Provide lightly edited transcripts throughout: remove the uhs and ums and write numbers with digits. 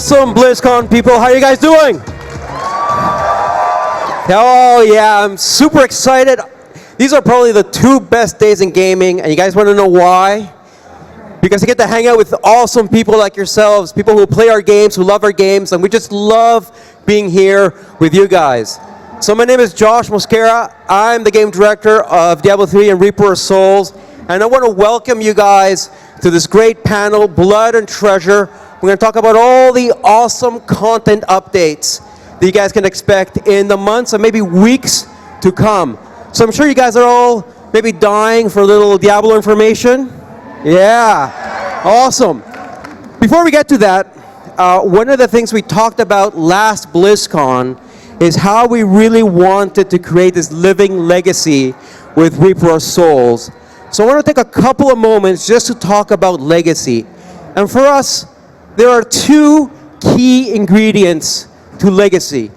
Awesome, BlizzCon people. How are you guys doing? Oh yeah, I'm super excited. These are probably the two best days in gaming, and you guys want to know why? Because I get to hang out with awesome people like yourselves, people who play our games, who love our games, and we just love being here with you guys. So my name is Josh Mosquera. I'm the game director of Diablo 3 and Reaper of Souls, and I want to welcome you guys to this great panel, Blood and Treasure. We're going to talk about all the awesome content updates that you guys can expect in the months and maybe weeks to come. So I'm sure you guys are all maybe dying for a little Diablo information. Yeah, awesome. Before we get to that, one of the things we talked about last BlizzCon is how we really wanted to create this living legacy with Reaper of Souls. So I want to take a couple of moments just to talk about legacy. And for us, there are two key ingredients to legacy.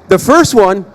The first one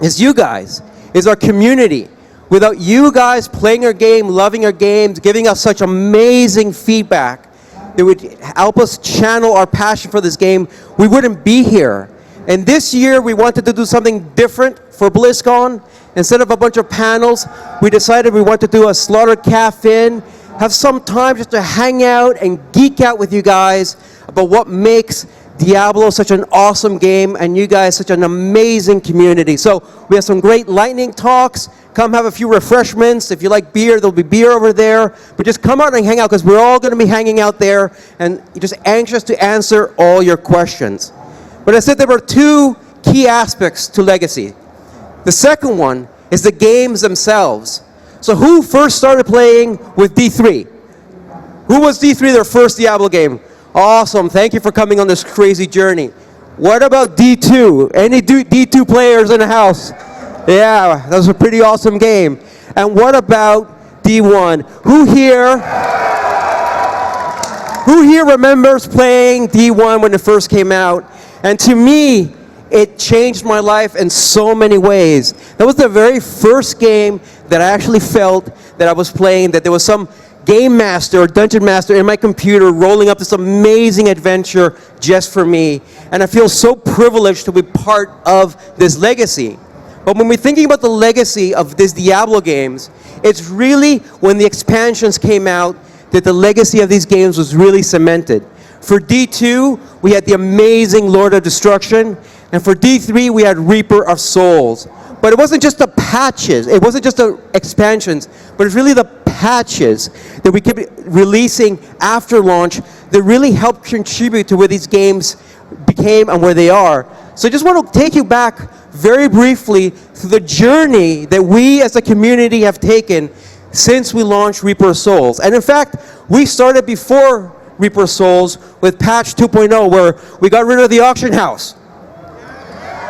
is you guys, is our community. Without you guys playing our game, loving our games, giving us such amazing feedback that would help us channel our passion for this game, we wouldn't be here. And this year, we wanted to do something different for BlizzCon. Instead of a bunch of panels, we decided we wanted to do a Slaughter Cafe-In, have some time just to hang out and geek out with you guys about what makes Diablo such an awesome game and you guys such an amazing community. So we have some great lightning talks. Come have a few refreshments. If you like beer, there'll be beer over there. But just come out and hang out because we're all going to be hanging out there and just anxious to answer all your questions. But I said there were two key aspects to legacy. The second one is the games themselves. So who first started playing with D3? Who was D3 their first Diablo game? Awesome, thank you for coming on this crazy journey. What about D2? Any D2 players in the house? Yeah, that was a pretty awesome game. And what about D1? Who here remembers playing D1 when it first came out? And to me, it changed my life in so many ways. That was the very first game that I actually felt that I was playing, that there was some game master or dungeon master in my computer rolling up this amazing adventure just for me. And I feel so privileged to be part of this legacy. But when we're thinking about the legacy of these Diablo games, it's really when the expansions came out that the legacy of these games was really cemented. For D2, we had the amazing Lord of Destruction, and for D3, we had Reaper of Souls. But it wasn't just the patches, it wasn't just the expansions, but it's really the patches that we kept releasing after launch that really helped contribute to where these games became and where they are. So I just want to take you back very briefly through the journey that we as a community have taken since we launched Reaper of Souls. And in fact, we started before Reaper of Souls with patch 2.0 where we got rid of the auction house.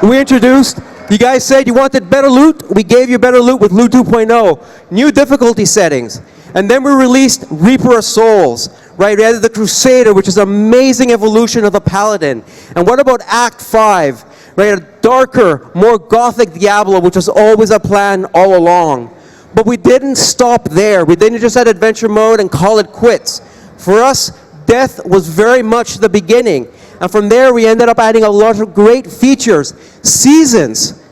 We introduced, you guys said you wanted better loot, we gave you better loot with Loot 2.0, new difficulty settings. And then we released Reaper of Souls, right? We added the Crusader, which is an amazing evolution of the Paladin. And what about Act 5, right? A darker, more gothic Diablo, which was always a plan all along. But we didn't stop there. We didn't just add adventure mode and call it quits. For us, death was very much the beginning. And from there, we ended up adding a lot of great features. Seasons.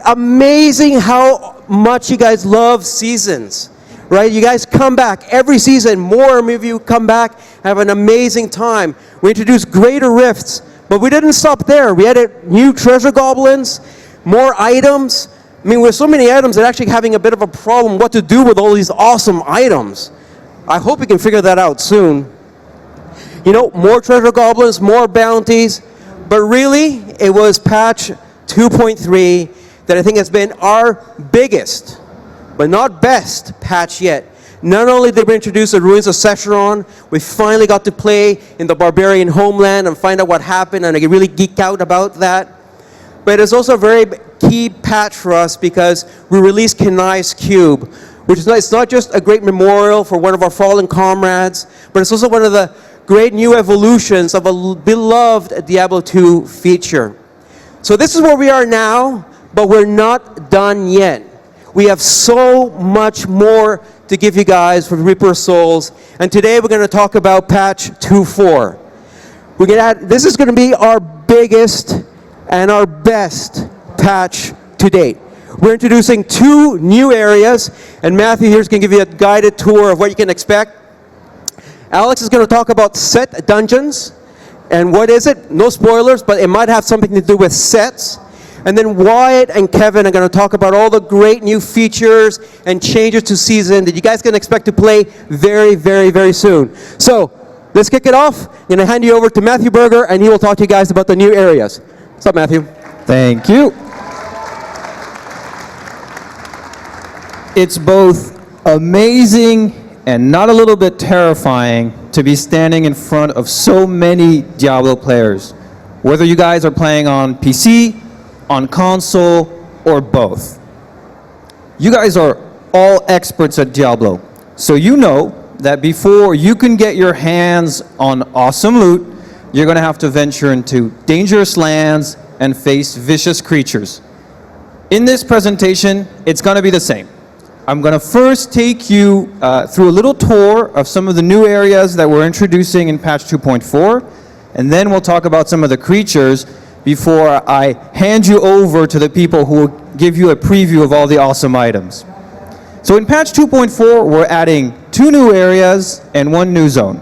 Amazing how much you guys love seasons, right? You guys come back every season. More of you come back, have an amazing time. We introduced greater rifts, but we didn't stop there. We added new treasure goblins, more items. I mean, with so many items, they're actually having a bit of a problem what to do with all these awesome items. I hope we can figure that out soon. You know, more treasure goblins, more bounties, but really, it was patch 2.3 that I think has been our biggest, but not best, patch yet. Not only did we introduce the Ruins of Sescheron, we finally got to play in the Barbarian homeland and find out what happened, and I really geeked out about that. But it's also a very key patch for us because we released Kenai's Cube, which is it's not just a great memorial for one of our fallen comrades, but it's also one of the great new evolutions of a beloved Diablo 2 feature. So this is where we are now, but we're not done yet. We have so much more to give you guys for Reaper of Souls, and today we're going to talk about patch 2.4. This is going to be our biggest and our best patch to date. We're introducing 2 new areas, and Matthew here is going to give you a guided tour of what you can expect. Alex is going to talk about set dungeons, and what is it? No spoilers, but it might have something to do with sets. And then Wyatt and Kevin are going to talk about all the great new features and changes to season that you guys can expect to play very, very, very soon. So let's kick it off. I'm going to hand you over to Matthew Berger, and he will talk to you guys about the new areas. What's up, Matthew? Thank you. It's both amazing and not a little bit terrifying to be standing in front of so many Diablo players. Whether you guys are playing on PC, on console, or both. You guys are all experts at Diablo, so you know that before you can get your hands on awesome loot, you're going to have to venture into dangerous lands and face vicious creatures. In this presentation, it's going to be the same. I'm going to first take you through a little tour of some of the new areas that we're introducing in patch 2.4, and then we'll talk about some of the creatures before I hand you over to the people who will give you a preview of all the awesome items. So in patch 2.4, we're adding 2 new areas and 1 new zone.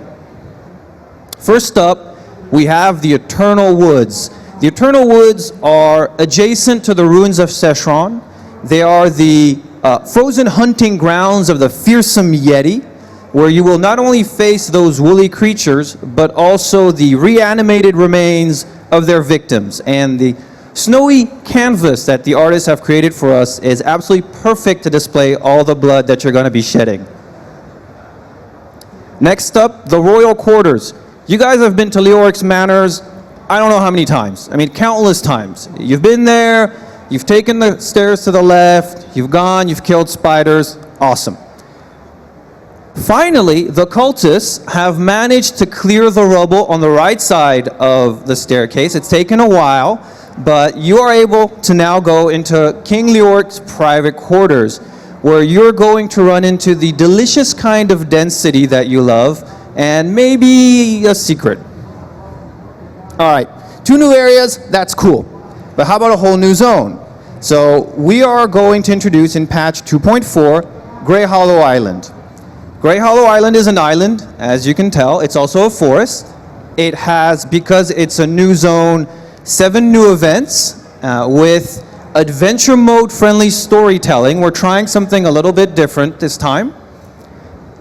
First up, we have the Eternal Woods. The Eternal Woods are adjacent to the ruins of Seshron. They are the frozen hunting grounds of the fearsome Yeti, where you will not only face those woolly creatures, but also the reanimated remains of their victims. And the snowy canvas that the artists have created for us is absolutely perfect to display all the blood that you're going to be shedding. Next up, the Royal Quarters. You guys have been to Leoric's Manors, I don't know how many times. I mean, countless times. You've been there, you've taken the stairs to the left, you've gone, you've killed spiders. Awesome. Finally, the cultists have managed to clear the rubble on the right side of the staircase. It's taken a while, but you are able to now go into King Leoric's private quarters, where you're going to run into the delicious kind of density that you love, and maybe a secret. All right, 2 new areas, that's cool. But how about a whole new zone? So we are going to introduce in patch 2.4, Grey Hollow Island. Grey Hollow Island is an island, as you can tell. It's also a forest. It has, because it's a new zone, 7 new events with adventure mode friendly storytelling. We're trying something a little bit different this time.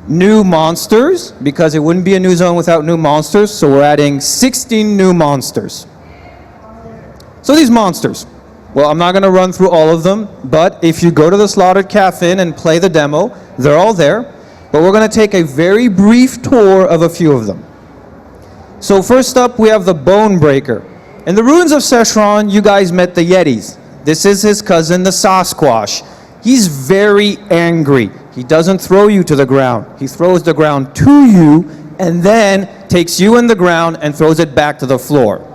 New monsters, because it wouldn't be a new zone without new monsters, so we're adding 16 new monsters. So these monsters, well, I'm not going to run through all of them, but if you go to the Slaughtered Cafe and play the demo, they're all there. But we're going to take a very brief tour of a few of them. So first up, we have the Bone Breaker. In the ruins of Seshron, you guys met the Yetis. This is his cousin, the Sasquatch. He's very angry. He doesn't throw you to the ground. He throws the ground to you and then takes you in the ground and throws it back to the floor.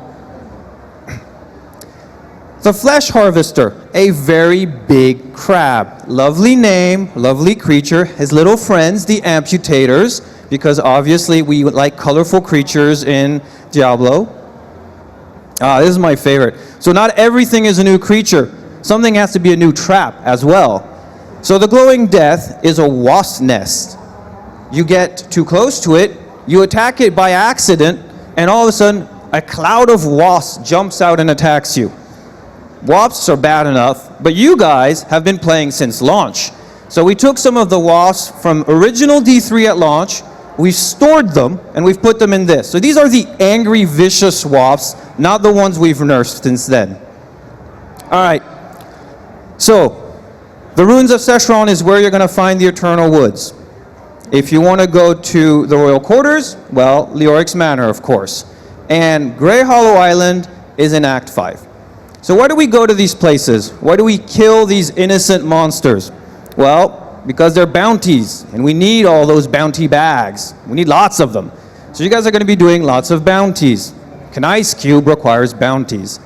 The Flesh Harvester, a very big crab. Lovely name, lovely creature. His little friends, the Amputators, because obviously we like colorful creatures in Diablo. This is my favorite. So not everything is a new creature. Something has to be a new trap as well. So the Glowing Death is a wasp nest. You get too close to it, you attack it by accident, and all of a sudden, a cloud of wasps jumps out and attacks you. Wasps are bad enough, but you guys have been playing since launch. So we took some of the wasps from original D3 at launch, we've stored them, and we've put them in this. So these are the angry, vicious wasps, not the ones we've nerfed since then. All right, so the Ruins of Seshron is where you're going to find the Eternal Woods. If you want to go to the Royal Quarters, well, Leoric's Manor, of course. And Grey Hollow Island is in Act 5. So why do we go to these places? Why do we kill these innocent monsters? Well, because they're bounties, and we need all those bounty bags. We need lots of them. So you guys are going to be doing lots of bounties. An ice cube requires bounties.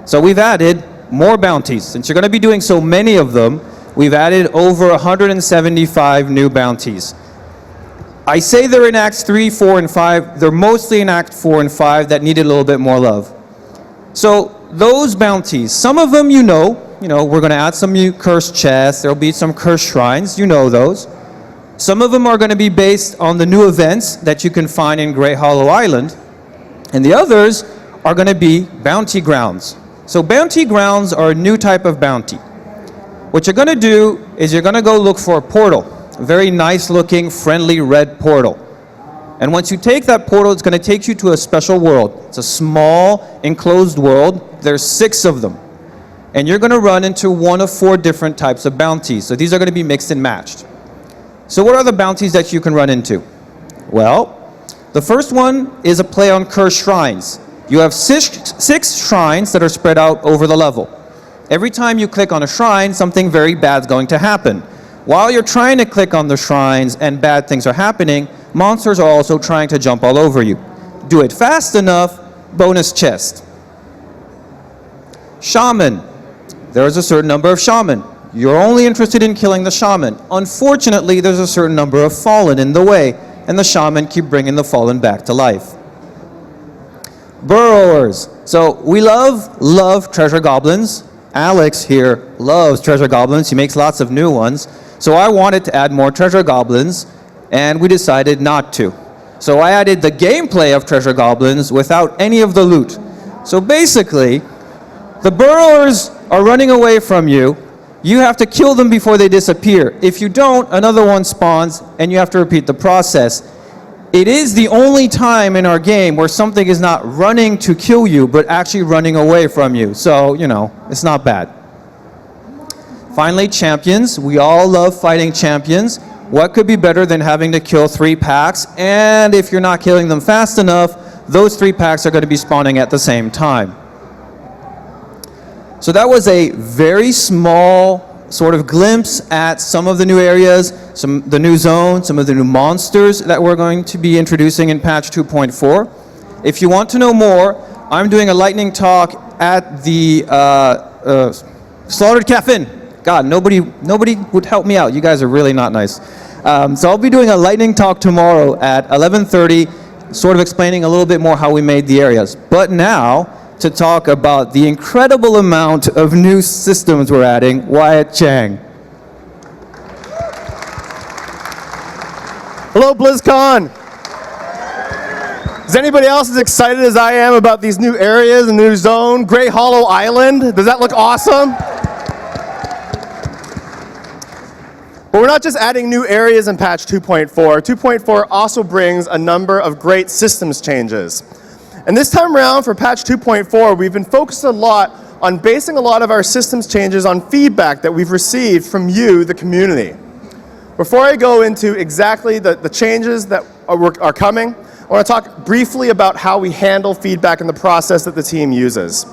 So we've added more bounties. Since you're going to be doing so many of them, we've added over 175 new bounties. I say they're in Acts 3, 4, and 5. They're mostly in Act 4 and 5 that needed a little bit more love. So those bounties, some of them we're going to add some new cursed chests. There'll be some cursed shrines. You know those. Some of them are going to be based on the new events that you can find in Great Hollow Island. And the others are going to be bounty grounds. So bounty grounds are a new type of bounty. What you're going to do is you're going to go look for a portal. A very nice looking, friendly red portal. And once you take that portal, it's going to take you to a special world. It's a small, enclosed world. There's 6 of them. And you're going to run into one of 4 different types of bounties. So these are going to be mixed and matched. So what are the bounties that you can run into? Well, the first one is a play on cursed shrines. You have 6 shrines that are spread out over the level. Every time you click on a shrine, something very bad is going to happen. While you're trying to click on the shrines and bad things are happening, monsters are also trying to jump all over you. Do it fast enough, bonus chest. Shaman. There's a certain number of shaman. You're only interested in killing the shaman. Unfortunately, there's a certain number of fallen in the way, and the shaman keep bringing the fallen back to life. Burrowers. So we love treasure goblins. Alex here loves treasure goblins. He makes lots of new ones. So I wanted to add more treasure goblins, and we decided not to. So I added the gameplay of treasure goblins without any of the loot. So basically, the burrowers are running away from you. You have to kill them before they disappear. If you don't, another one spawns, and you have to repeat the process. It is the only time in our game where something is not running to kill you, but actually running away from you. So, it's not bad. Finally, champions. We all love fighting champions. What could be better than having to kill 3 packs? And if you're not killing them fast enough, those 3 packs are going to be spawning at the same time. So that was a very small sort of glimpse at some of the new areas, the new zones, some of the new monsters that we're going to be introducing in patch 2.4. If you want to know more, I'm doing a lightning talk at the Slaughtered Caffin. God, nobody would help me out. You guys are really not nice. So I'll be doing a lightning talk tomorrow at 11:30, sort of explaining a little bit more how we made the areas. But now, to talk about the incredible amount of new systems we're adding, Wyatt Chang. Hello, Blizzcon. Is anybody else as excited as I am about these new areas and new zone? Great Hollow Island. Does that look awesome? But we're not just adding new areas in patch 2.4. 2.4 also brings a number of great systems changes. And this time around for patch 2.4, we've been focused a lot on basing a lot of our systems changes on feedback that we've received from you, the community. Before I go into exactly the changes that are coming, I want to talk briefly about how we handle feedback and the process that the team uses.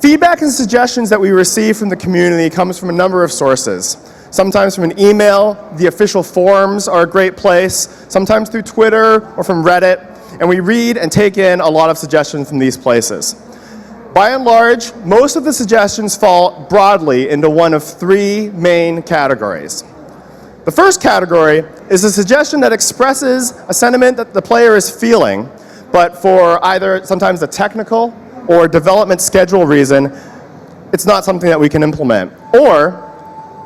Feedback and suggestions that we receive from the community comes from a number of sources. Sometimes from an email, the official forums are a great place, sometimes through Twitter or from Reddit, and we read and take in a lot of suggestions from these places. By and large, most of the suggestions fall broadly into one of 3 main categories. The first category is a suggestion that expresses a sentiment that the player is feeling, but for either sometimes a technical or development schedule reason, it's not something that we can implement. Or,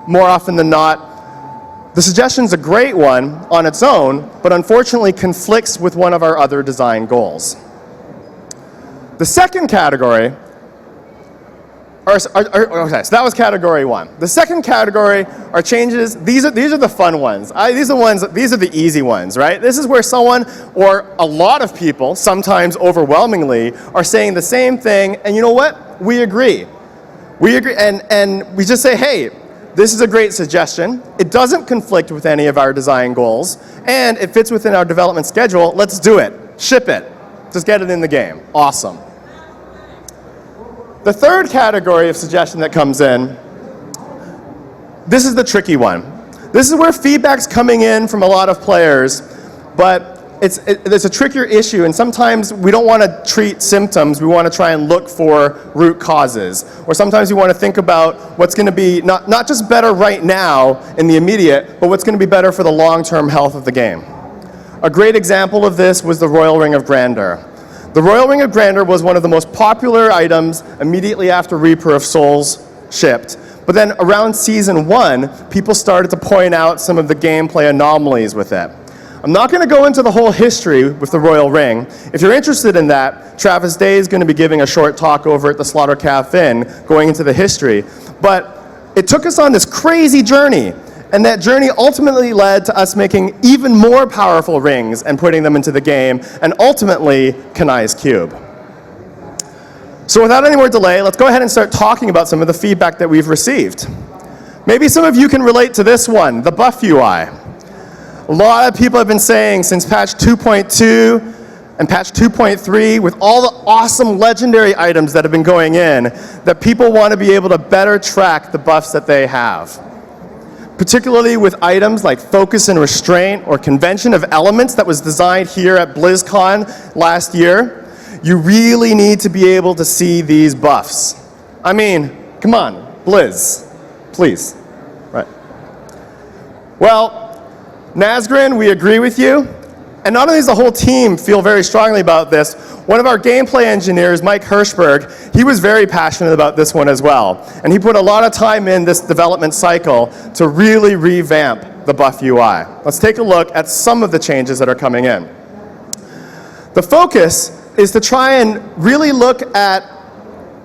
more often than not, the suggestion's a great one on its own, but unfortunately conflicts with one of our other design goals. The second category, okay, so that was category 1. The second category are changes. These are the fun ones. These are the easy ones, right? This is where someone or a lot of people, sometimes overwhelmingly, are saying the same thing, and you know what? We agree. We agree, and we just say, hey, this is a great suggestion. It doesn't conflict with any of our design goals, and it fits within our development schedule. Let's do it. Ship it. Just get it in the game. Awesome. The third category of suggestion that comes in, this is the tricky one. This is where feedback's coming in from a lot of players, but it's a trickier issue, and sometimes we don't want to treat symptoms. We want to try and look for root causes. Or sometimes we want to think about what's going to be not just better right now in the immediate, but what's going to be better for the long-term health of the game. A great example of this was the Royal Ring of Grandeur. The Royal Ring of Grandeur was one of the most popular items immediately after Reaper of Souls shipped. But then around Season 1, people started to point out some of the gameplay anomalies with it. I'm not going to go into the whole history with the Royal Ring. If you're interested in that, Travis Day is going to be giving a short talk over at the Slaughter Cafe Inn going into the history. But it took us on this crazy journey, and that journey ultimately led to us making even more powerful rings and putting them into the game, and ultimately, Kanai's Cube. So without any more delay, let's go ahead and start talking about some of the feedback that we've received. Maybe some of you can relate to this one, the buff UI. A lot of people have been saying since patch 2.2 and patch 2.3, with all the awesome legendary items that have been going in, that people want to be able to better track the buffs that they have. Particularly with items like Focus and Restraint or Convention of Elements that was designed here at Blizzcon last year. You really need to be able to see these buffs. I mean, come on, Blizz, please. Right. Well, Nazgrin, we agree with you. And not only does the whole team feel very strongly about this, one of our gameplay engineers, Mike Hirschberg, he was very passionate about this one as well. And he put a lot of time in this development cycle to really revamp the buff UI. Let's take a look at some of the changes that are coming in. The focus is to try and really look at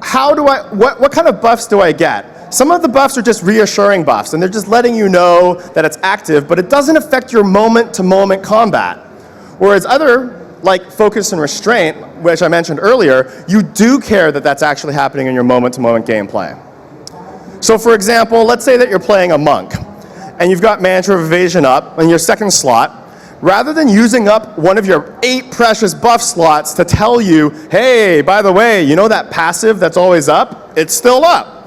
what kind of buffs do I get? Some of the buffs are just reassuring buffs, and they're just letting you know that it's active, but it doesn't affect your moment-to-moment combat. Whereas other, like Focus and Restraint, which I mentioned earlier, you do care that that's actually happening in your moment-to-moment gameplay. So for example, let's say that you're playing a monk, and you've got Mantra of Evasion up in your second slot. Rather than using up one of your 8 precious buff slots to tell you, hey, by the way, you know that passive that's always up? It's still up.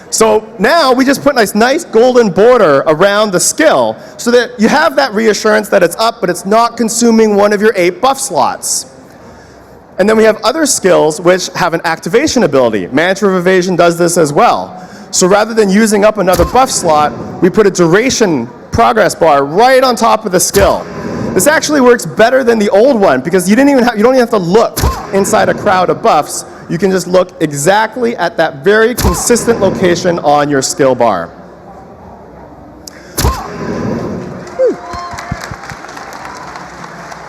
So now we just put a nice golden border around the skill so that you have that reassurance that it's up, but it's not consuming one of your 8 buff slots. And then we have other skills which have an activation ability. Mantra of Evasion does this as well. So rather than using up another buff slot, we put a duration progress bar right on top of the skill. This actually works better than the old one because you don't even have to look inside a crowd of buffs. You can just look exactly at that very consistent location on your skill bar.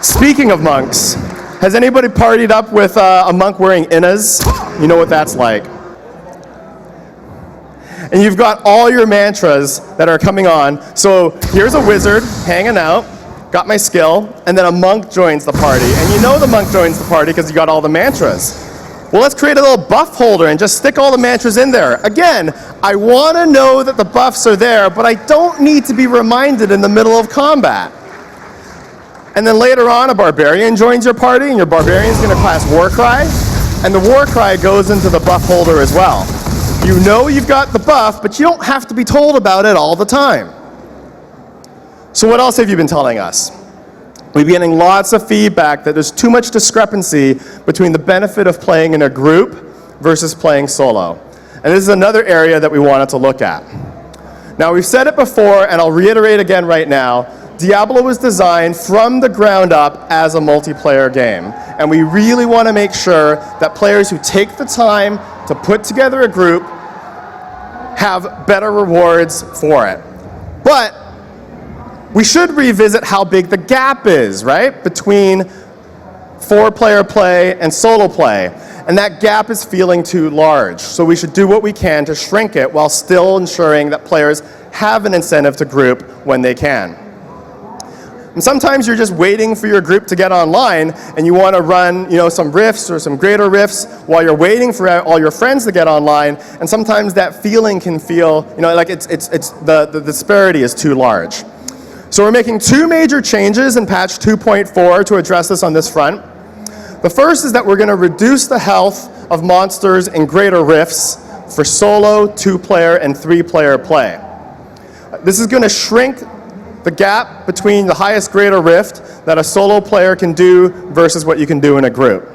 Speaking of monks, has anybody partied up with a monk wearing innas? You know what that's like. And you've got all your mantras that are coming on. So here's a wizard hanging out, got my skill, and then a monk joins the party. And you know the monk joins the party because you got all the mantras. Well, let's create a little buff holder and just stick all the mantras in there. Again, I want to know that the buffs are there, but I don't need to be reminded in the middle of combat. And then later on, a barbarian joins your party, and your barbarian's going to class Warcry, and the Warcry goes into the buff holder as well. You know you've got the buff, but you don't have to be told about it all the time. So what else have you been telling us? We've been getting lots of feedback that there's too much discrepancy between the benefit of playing in a group versus playing solo. And this is another area that we wanted to look at. Now, we've said it before, and I'll reiterate again right now, Diablo was designed from the ground up as a multiplayer game. And we really want to make sure that players who take the time to put together a group have better rewards for it. But we should revisit how big the gap is, right, between 4-player play and solo play. And that gap is feeling too large. So we should do what we can to shrink it while still ensuring that players have an incentive to group when they can. And sometimes you're just waiting for your group to get online and you want to run, some rifts or some greater rifts while you're waiting for all your friends to get online. And sometimes that feeling can feel, like the disparity is too large. So we're making 2 major changes in patch 2.4 to address this on this front. The first is that we're going to reduce the health of monsters in greater rifts for solo, 2-player, and 3-player play. This is going to shrink the gap between the highest greater rift that a solo player can do versus what you can do in a group.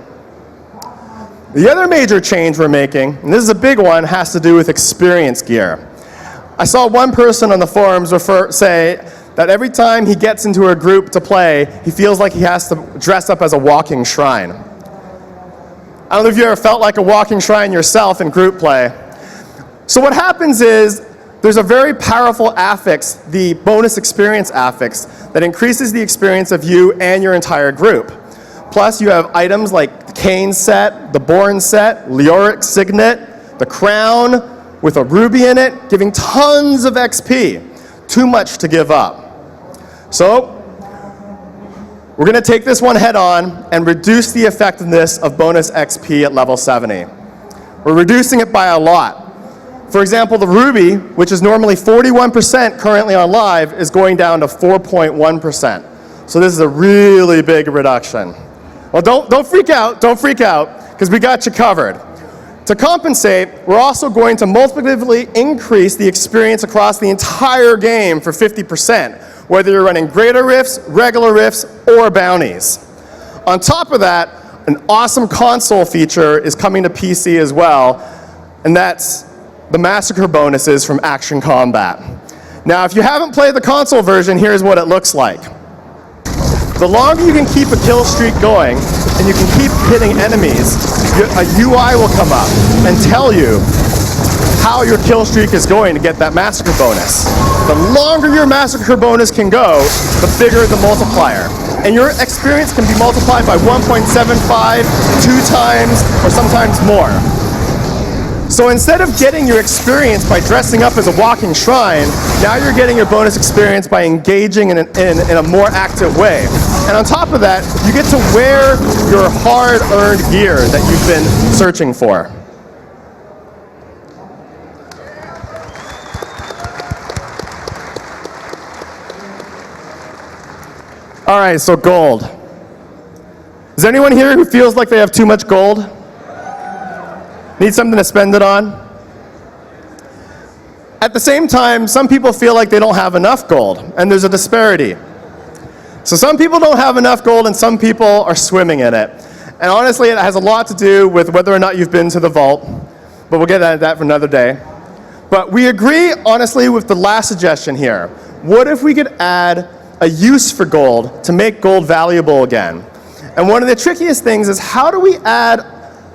The other major change we're making, and this is a big one, has to do with experience gear. I saw one person on the forums say that every time he gets into a group to play, he feels like he has to dress up as a walking shrine. I don't know if you ever felt like a walking shrine yourself in group play. So what happens is, there's a very powerful affix, the bonus experience affix, that increases the experience of you and your entire group. Plus, you have items like the Cane set, the Born set, Leoric Signet, the Crown with a ruby in it, giving tons of XP. Too much to give up. So, we're going to take this one head on and reduce the effectiveness of bonus XP at level 70. We're reducing it by a lot. For example, the ruby, which is normally 41% currently on live, is going down to 4.1%. So this is a really big reduction. Well, don't freak out, because we got you covered. To compensate, we're also going to multiplicatively increase the experience across the entire game for 50%, whether you're running greater rifts, regular rifts, or bounties. On top of that, an awesome console feature is coming to PC as well, and that's the massacre bonuses from Action Combat. Now, if you haven't played the console version, here's what it looks like. The longer you can keep a kill streak going, and you can keep hitting enemies, a UI will come up and tell you how your kill streak is going to get that massacre bonus. The longer your massacre bonus can go, the bigger the multiplier. And your experience can be multiplied by 1.75, 2 times, or sometimes more. So instead of getting your experience by dressing up as a walking shrine, now you're getting your bonus experience by engaging in a more active way. And on top of that, you get to wear your hard-earned gear that you've been searching for. All right, so gold. Is there anyone here who feels like they have too much gold? Need something to spend it on? At the same time, some people feel like they don't have enough gold, and there's a disparity. So some people don't have enough gold, and some people are swimming in it. And honestly, it has a lot to do with whether or not you've been to the vault, but we'll get at that for another day. But we agree, honestly, with the last suggestion here. What if we could add a use for gold to make gold valuable again? And one of the trickiest things is, how do we add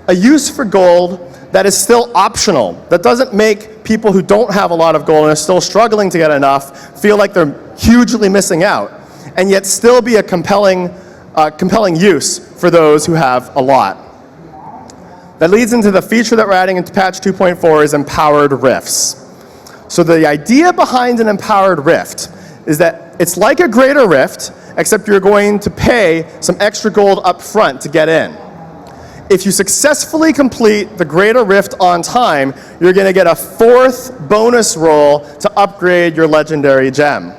a use for gold that is still optional, that doesn't make people who don't have a lot of gold and are still struggling to get enough feel like they're hugely missing out, and yet still be a compelling use for those who have a lot? That leads into the feature that we're adding into patch 2.4 is empowered rifts. So the idea behind an empowered rift is that it's like a greater rift, except you're going to pay some extra gold up front to get in. If you successfully complete the greater rift on time, you're going to get a 4th bonus roll to upgrade your legendary gem.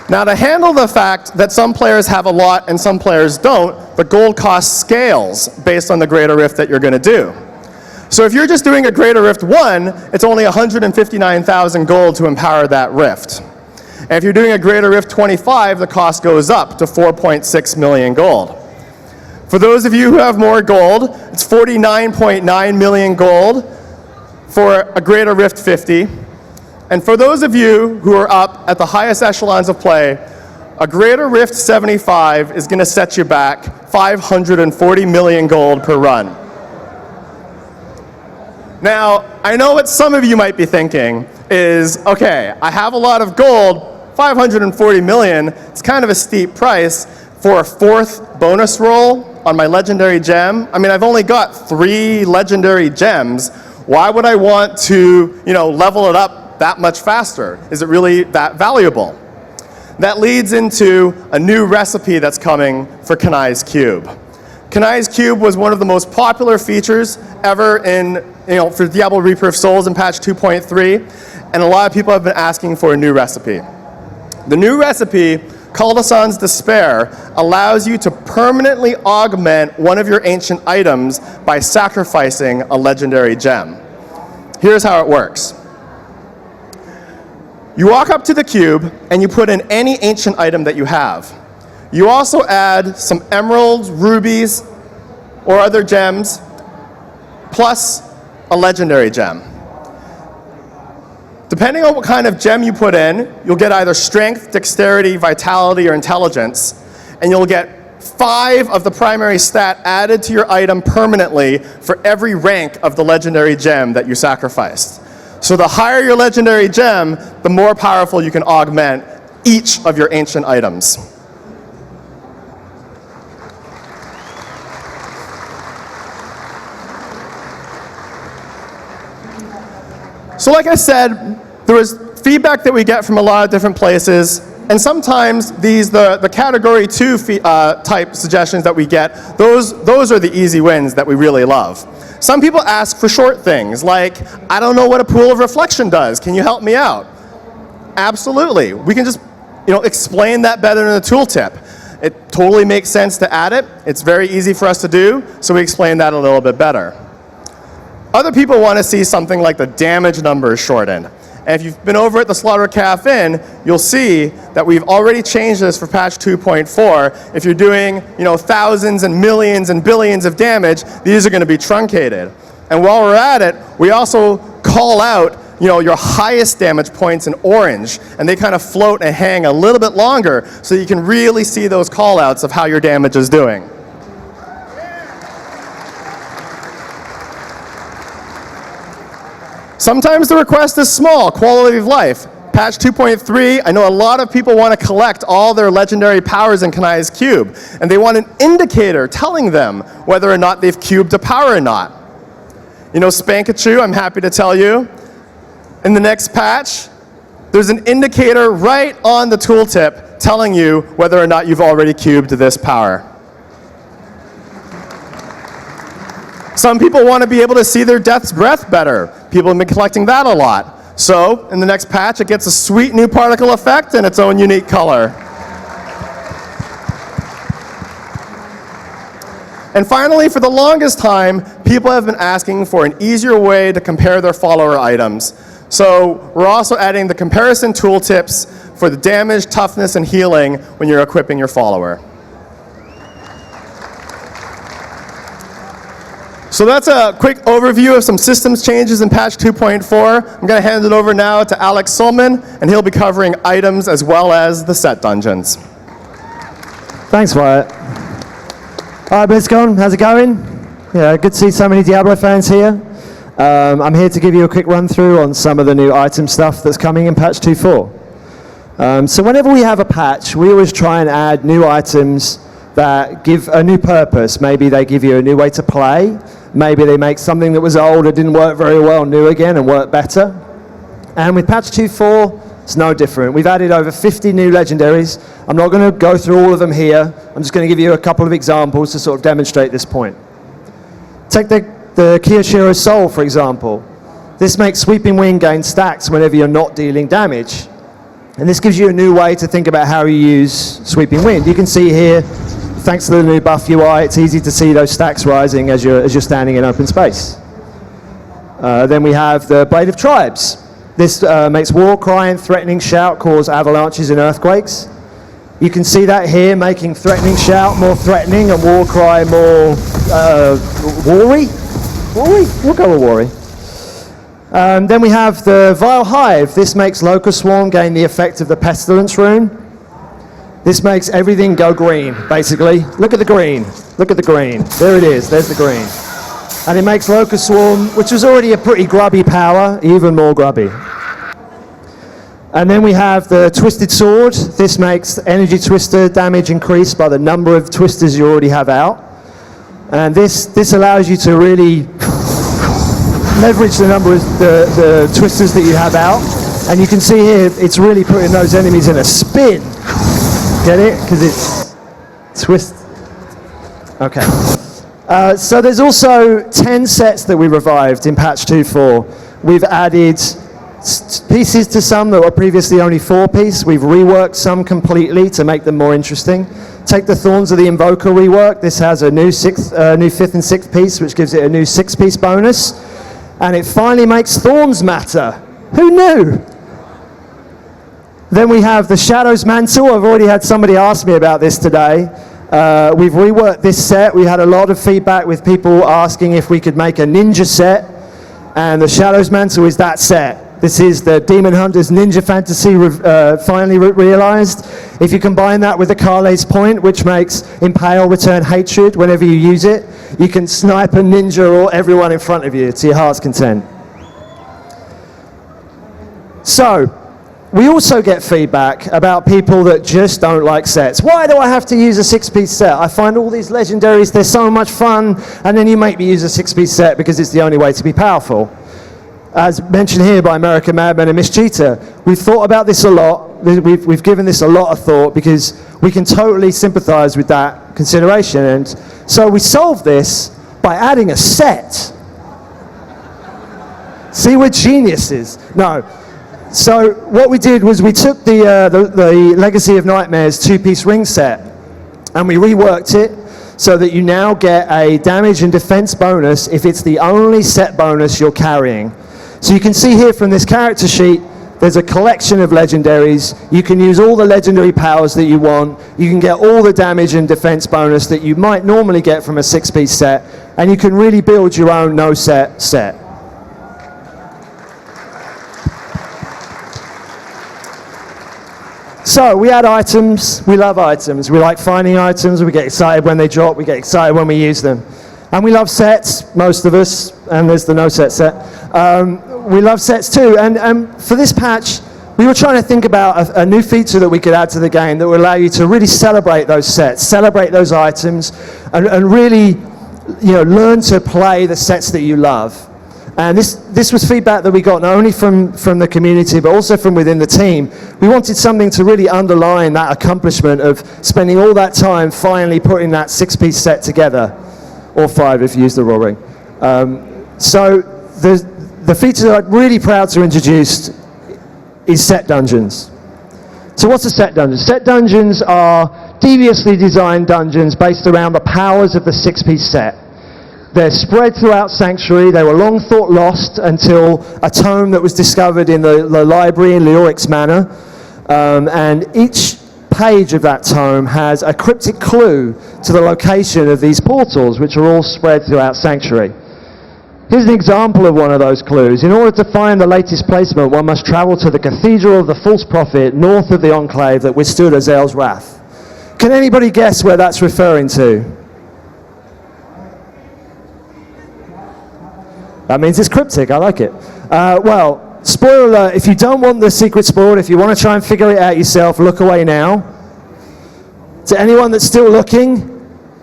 Now, to handle the fact that some players have a lot and some players don't, the gold cost scales based on the greater rift that you're going to do. So if you're just doing a greater rift 1, it's only 159,000 gold to empower that rift. And if you're doing a greater rift 25, the cost goes up to 4.6 million gold. For those of you who have more gold, it's 49.9 million gold for a greater rift 50. And for those of you who are up at the highest echelons of play, a greater rift 75 is going to set you back 540 million gold per run. Now, I know what some of you might be thinking is, okay, I have a lot of gold, 540 million, it's kind of a steep price for a 4th bonus roll on my legendary gem. I mean, I've only got 3 legendary gems. Why would I want to, level it up that much faster? Is it really that valuable? That leads into a new recipe that's coming for Kanai's Cube. Kanai's Cube was one of the most popular features ever for Diablo Reaper of Souls in patch 2.3, and a lot of people have been asking for a new recipe. The new recipe, Culdesan's Despair, allows you to permanently augment one of your ancient items by sacrificing a legendary gem. Here's how it works. You walk up to the cube and you put in any ancient item that you have. You also add some emeralds, rubies, or other gems, plus a legendary gem. Depending on what kind of gem you put in, you'll get either strength, dexterity, vitality, or intelligence, and you'll get 5 of the primary stat added to your item permanently for every rank of the legendary gem that you sacrificed. So the higher your legendary gem, the more powerful you can augment each of your ancient items. So like I said, there was feedback that we get from a lot of different places, and sometimes the category 2 type suggestions that we get, those are the easy wins that we really love. Some people ask for short things like, I don't know what a pool of reflection does, can you help me out? Absolutely, we can just explain that better in the tooltip. It totally makes sense to add it, it's very easy for us to do, so we explain that a little bit better. Other people want to see something like the damage numbers shortened. And if you've been over at the Slaughter Cafe, you'll see that we've already changed this for patch 2.4. If you're doing, thousands and millions and billions of damage, these are going to be truncated. And while we're at it, we also call out, your highest damage points in orange, and they kind of float and hang a little bit longer, so you can really see those call outs of how your damage is doing. Sometimes the request is small, quality of life. Patch 2.3, I know a lot of people want to collect all their legendary powers in Kanai's cube, and they want an indicator telling them whether or not they've cubed a power or not. Spankachu, I'm happy to tell you, in the next patch, there's an indicator right on the tooltip telling you whether or not you've already cubed this power. Some people want to be able to see their Death's Breath better. People have been collecting that a lot. So, in the next patch, it gets a sweet new particle effect and its own unique color. And finally, for the longest time, people have been asking for an easier way to compare their follower items. So, we're also adding the comparison tooltips for the damage, toughness, and healing when you're equipping your follower. So that's a quick overview of some systems changes in patch 2.4. I'm going to hand it over now to Alex Sulman, and he'll be covering items as well as the set dungeons. Thanks, Wyatt. Hi, Blizzcon. How's it going? Yeah, good to see so many Diablo fans here. I'm here to give you a quick run through on some of the new item stuff that's coming in patch 2.4. So whenever we have a patch, we always try and add new items that give a new purpose. Maybe they give you a new way to play. Maybe they make something that was old or didn't work very well new again and work better. And with patch 2.4, it's no different. We've added over 50 new legendaries. I'm not going to go through all of them here. I'm just going to give you a couple of examples to sort of demonstrate this point. Take the Kiyoshiro Soul, for example. This makes Sweeping Wind gain stacks whenever you're not dealing damage. And this gives you a new way to think about how you use Sweeping Wind. You can see here, thanks to the new buff UI, it's easy to see those stacks rising as you're standing in open space. Then we have the Blade of Tribes. This makes War Cry and Threatening Shout cause avalanches and earthquakes. You can see that here, making Threatening Shout more threatening and War Cry more war-y. War-y? We'll go with war-y. Then we have the Vile Hive. This makes Locust Swarm gain the effect of the Pestilence rune. This makes everything go green, basically. Look at the green. Look at the green. There it is. There's the green. And it makes Locust Swarm, which was already a pretty grubby power, even more grubby. And then we have the Twisted Sword. This makes Energy Twister damage increase by the number of twisters you already have out. And this allows you to really leverage the number of the twisters that you have out. And you can see here, it's really putting those enemies in a spin. Get it? Because it's twist. Okay. So there's also 10 sets that we revived in patch 2.4. We've added pieces to some that were previously only 4-piece. We've reworked some completely to make them more interesting. Take the Thorns of the Invoker rework. This has a new 5th and 6th piece, which gives it a new 6-piece bonus. And it finally makes Thorns matter. Who knew? Then we have the Shadow's Mantle. I've already had somebody ask me about this today. We've reworked this set. We had a lot of feedback with people asking if we could make a ninja set. And the Shadow's Mantle is that set. This is the Demon Hunter's Ninja Fantasy finally realized. If you combine that with the Kale's Point, which makes Impale return hatred whenever you use it, you can snipe a ninja or everyone in front of you to your heart's content. So, we also get feedback about people that just don't like sets. Why do I have to use a 6-piece set? I find all these legendaries, they're so much fun, and then you make me use a 6-piece set because it's the only way to be powerful. As mentioned here by American Madman and Miss Cheetah, we've thought about this a lot. We've given this a lot of thought because we can totally sympathize with that consideration. And so we solved this by adding a set. See, we're geniuses. No. So what we did was we took the Legacy of Nightmares 2-piece ring set and we reworked it so that you now get a damage and defense bonus if it's the only set bonus you're carrying. So you can see here from this character sheet, there's a collection of legendaries. You can use all the legendary powers that you want. You can get all the damage and defense bonus that you might normally get from a 6-piece set, and you can really build your own no-set set. So we add items, we love items. We like finding items, we get excited when they drop, we get excited when we use them. And we love sets, most of us, and there's the no set set. We love sets too, and for this patch, we were trying to think about a new feature that we could add to the game that would allow you to really celebrate those sets, celebrate those items, and really, learn to play the sets that you love. And this was feedback that we got not only from the community, but also from within the team. We wanted something to really underline that accomplishment of spending all that time finally putting that 6-piece set together, or 5 if you use the raw ring. So the feature that I'm really proud to introduce is set dungeons. So what's a set dungeon? Set dungeons are deviously designed dungeons based around the powers of the 6-piece set. They're spread throughout Sanctuary. They were long thought lost until a tome that was discovered in the library in Leoric's Manor. And each page of that tome has a cryptic clue to the location of these portals, which are all spread throughout Sanctuary. Here's an example of one of those clues. In order to find the latest placement, one must travel to the Cathedral of the False Prophet, north of the Enclave that withstood Azel's wrath. Can anybody guess where that's referring to? That means it's cryptic, I like it. Well, spoiler alert, if you don't want the secret spoiled, if you want to try and figure it out yourself, look away now. To anyone that's still looking,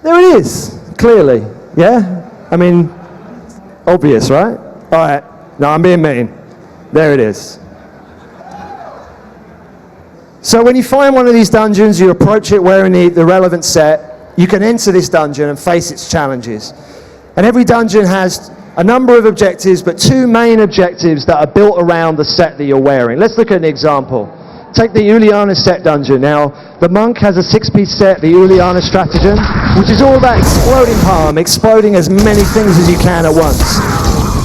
there it is, clearly. Yeah? I mean, obvious, right? All right, no, I'm being mean. There it is. So when you find one of these dungeons, you approach it wearing the relevant set, you can enter this dungeon and face its challenges. And every dungeon has a number of objectives, but 2 main objectives that are built around the set that you're wearing. Let's look at an example. Take the Uliana set dungeon. Now, the monk has a 6-piece set, the Uliana stratagem, which is all about exploding harm, exploding as many things as you can at once.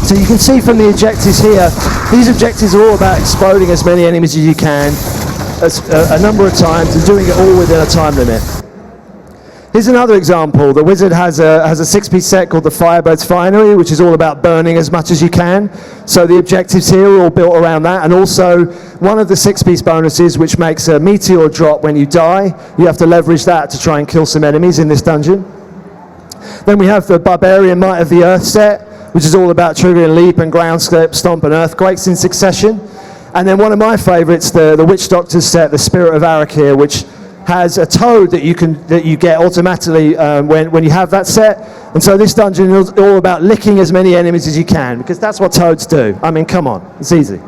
So you can see from the objectives here, these objectives are all about exploding as many enemies as you can, a number of times, and doing it all within a time limit. Here's another example. The wizard has a 6-piece set called the Firebird's Finery, which is all about burning as much as you can. So the objectives here are all built around that. And also one of the 6-piece bonuses, which makes a meteor drop when you die. You have to leverage that to try and kill some enemies in this dungeon. Then we have the Barbarian Might of the Earth set, which is all about triggering leap and ground stomp and earthquakes in succession. And then one of my favorites, the Witch Doctor's set, the Spirit of Arakir, which has a toad that you get automatically when you have that set. And so this dungeon is all about licking as many enemies as you can, because that's what toads do. I mean, come on, it's easy.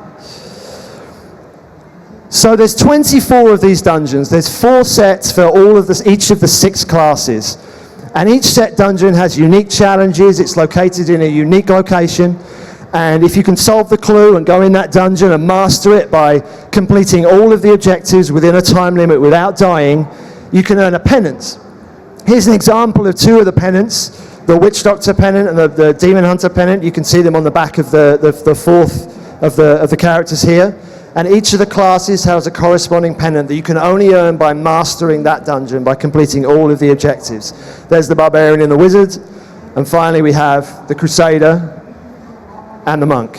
So there's 24 of these dungeons. There's 4 sets for each of the 6 classes. And each set dungeon has unique challenges. It's located in a unique location. And if you can solve the clue and go in that dungeon and master it by completing all of the objectives within a time limit without dying, you can earn a penance. Here's an example of 2 of the penance, the Witch Doctor pennant and the Demon Hunter pennant. You can see them on the back of the fourth of the characters here. And each of the classes has a corresponding pennant that you can only earn by mastering that dungeon, by completing all of the objectives. There's the Barbarian and the Wizard. And finally we have the Crusader and the Monk.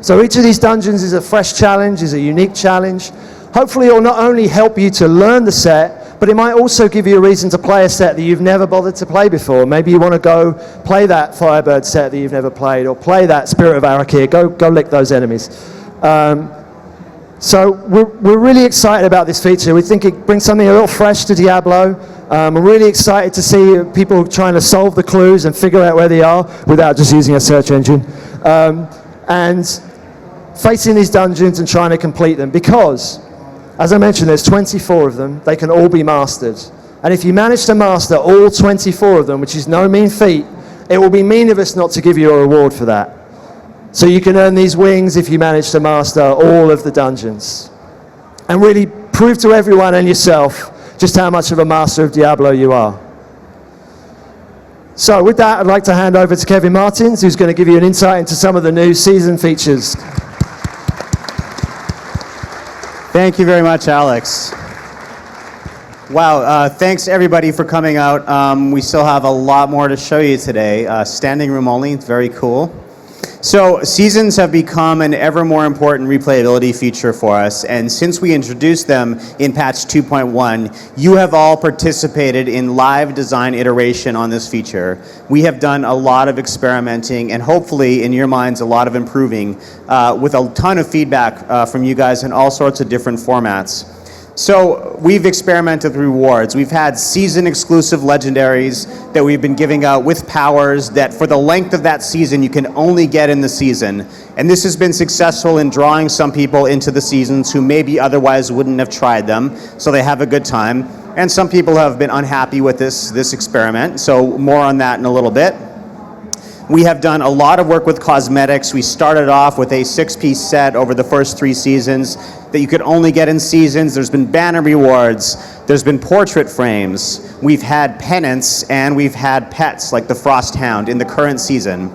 So each of these dungeons is a fresh challenge, is a unique challenge. Hopefully it will not only help you to learn the set, but it might also give you a reason to play a set that you've never bothered to play before. Maybe you want to go play that Firebird set that you've never played, or play that Spirit of Arakir. Go lick those enemies. So we're really excited about this feature. We think it brings something a little fresh to Diablo. We're really excited to see people trying to solve the clues and figure out where they are without just using a search engine. And facing these dungeons and trying to complete them, because, as I mentioned, there's 24 of them. They can all be mastered. And if you manage to master all 24 of them, which is no mean feat, it will be mean of us not to give you a reward for that. So you can earn these wings if you manage to master all of the dungeons. And really prove to everyone and yourself just how much of a master of Diablo you are. So with that, I'd like to hand over to Kevin Martins, who's going to give you an insight into some of the new season features. Thank you very much, Alex. Wow, thanks everybody for coming out. We still have a lot more to show you today. Standing room only, it's very cool. So seasons have become an ever more important replayability feature for us, and since we introduced them in patch 2.1, you have all participated in live design iteration on this feature. We have done a lot of experimenting and hopefully, in your minds, a lot of improving with a ton of feedback from you guys in all sorts of different formats. So we've experimented with rewards. We've had season exclusive legendaries that we've been giving out with powers that for the length of that season you can only get in the season. And this has been successful in drawing some people into the seasons who maybe otherwise wouldn't have tried them, so they have a good time. And some people have been unhappy with this experiment, so more on that in a little bit. We have done a lot of work with cosmetics. We started off with a 6-piece set over the first 3 seasons that you could only get in seasons. There's been banner rewards. There's been portrait frames. We've had pennants, and we've had pets like the Frost Hound in the current season.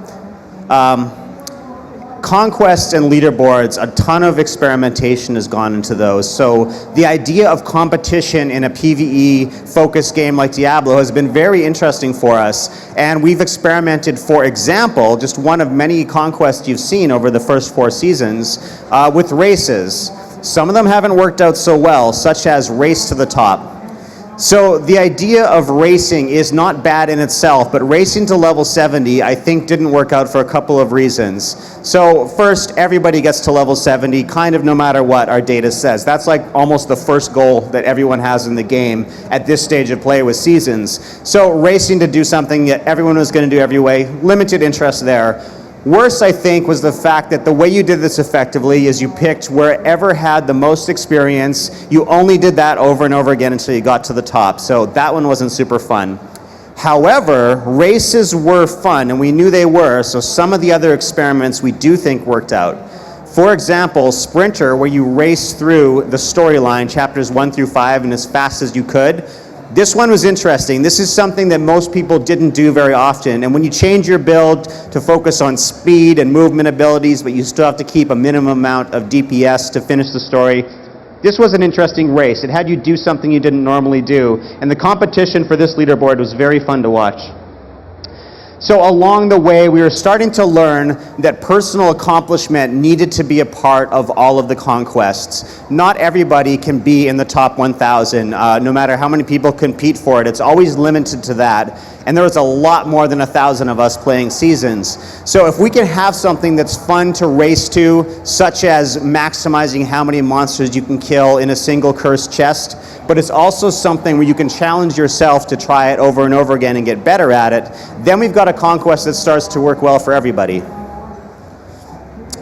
Conquests and leaderboards, a ton of experimentation has gone into those. So the idea of competition in a PvE focused game like Diablo has been very interesting for us. And we've experimented, for example, just one of many conquests you've seen over the first 4 seasons, with races. Some of them haven't worked out so well, such as Race to the Top. So the idea of racing is not bad in itself, but racing to level 70 I think didn't work out for a couple of reasons. So first, everybody gets to level 70 kind of no matter what our data says. That's like almost the first goal that everyone has in the game at this stage of play with seasons. So racing to do something that everyone was going to do every way, limited interest there. Worse, I think, was the fact that the way you did this effectively is you picked wherever had the most experience. You only did that over and over again until you got to the top. So that one wasn't super fun. However, races were fun, and we knew they were, so some of the other experiments we do think worked out. For example, Sprinter, where you race through the storyline, chapters 1 through 5, and as fast as you could. This one was interesting. This is something that most people didn't do very often. And when you change your build to focus on speed and movement abilities, but you still have to keep a minimum amount of DPS to finish the story, this was an interesting race. It had you do something you didn't normally do. And the competition for this leaderboard was very fun to watch. So along the way, we were starting to learn that personal accomplishment needed to be a part of all of the conquests. Not everybody can be in the top 1,000, no matter how many people compete for it. It's always limited to that. And there was a lot more than 1,000 of us playing seasons. So if we can have something that's fun to race to, such as maximizing how many monsters you can kill in a single cursed chest, but it's also something where you can challenge yourself to try it over and over again and get better at it, then we've got a conquest that starts to work well for everybody.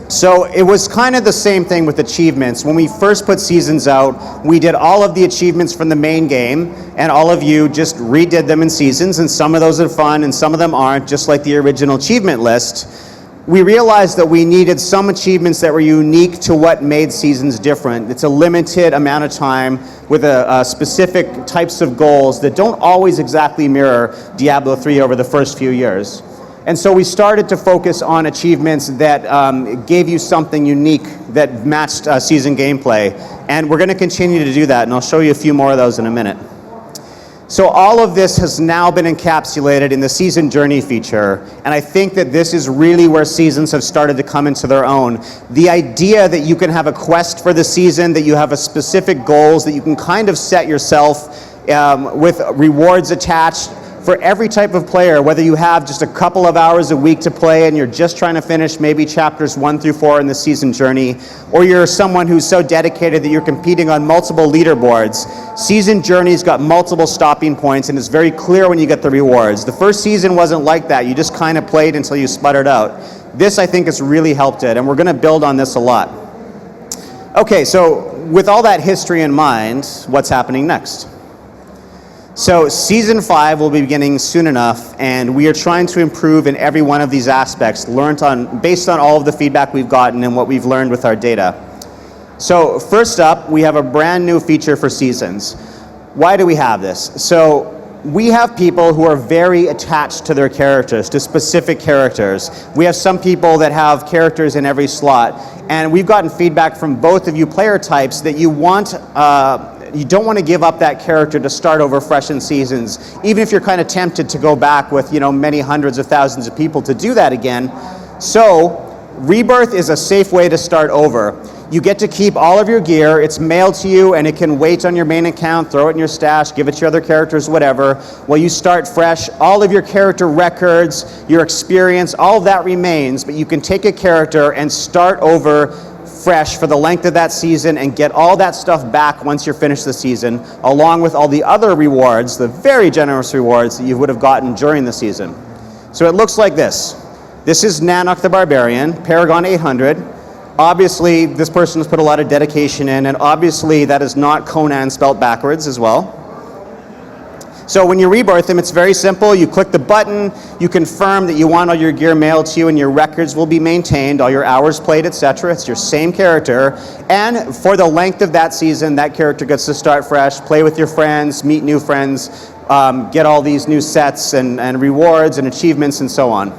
So it was kind of the same thing with achievements. When we first put seasons out, we did all of the achievements from the main game, and all of you just redid them in seasons, and some of those are fun and some of them aren't, just like the original achievement list. We realized that we needed some achievements that were unique to what made seasons different. It's a limited amount of time with a specific types of goals that don't always exactly mirror Diablo 3 over the first few years. And so we started to focus on achievements that gave you something unique that matched season gameplay. And we're going to continue to do that, and I'll show you a few more of those in a minute. So all of this has now been encapsulated in the season journey feature, and I think that this is really where seasons have started to come into their own. The idea that you can have a quest for the season, that you have a specific goals, that you can kind of set yourself with rewards attached for every type of player, whether you have just a couple of hours a week to play and you're just trying to finish maybe chapters 1 through 4 in the season journey, or you're someone who's so dedicated that you're competing on multiple leaderboards. Season journey's got multiple stopping points and it's very clear when you get the rewards. The first season wasn't like that. You just kind of played until you sputtered out. This, I think, has really helped it, and we're going to build on this a lot. Okay, so with all that history in mind, what's happening next? So season 5 will be beginning soon enough, and we are trying to improve in every one of these aspects, based on all of the feedback we've gotten and what we've learned with our data. So first up, we have a brand new feature for seasons. Why do we have this? So we have people who are very attached to their characters, to specific characters. We have some people that have characters in every slot, and we've gotten feedback from both of you player types that you don't want to give up that character to start over fresh in seasons, even if you're kind of tempted to go back with, many hundreds of thousands of people to do that again. So Rebirth is a safe way to start over. You get to keep all of your gear, it's mailed to you, and it can wait on your main account, throw it in your stash, give it to your other characters, whatever. While you start fresh, all of your character records, your experience, all of that remains, but you can take a character and start over fresh for the length of that season and get all that stuff back once you're finished the season, along with all the other rewards, the very generous rewards that you would have gotten during the season. So it looks like this. This is Nanok the Barbarian, Paragon 800. Obviously, this person has put a lot of dedication in, and obviously that is not Conan spelt backwards as well. So when you rebirth him, it's very simple. You click the button, you confirm that you want all your gear mailed to you, and your records will be maintained, all your hours played, etc. It's your same character. And for the length of that season, that character gets to start fresh, play with your friends, meet new friends, get all these new sets and rewards and achievements and so on.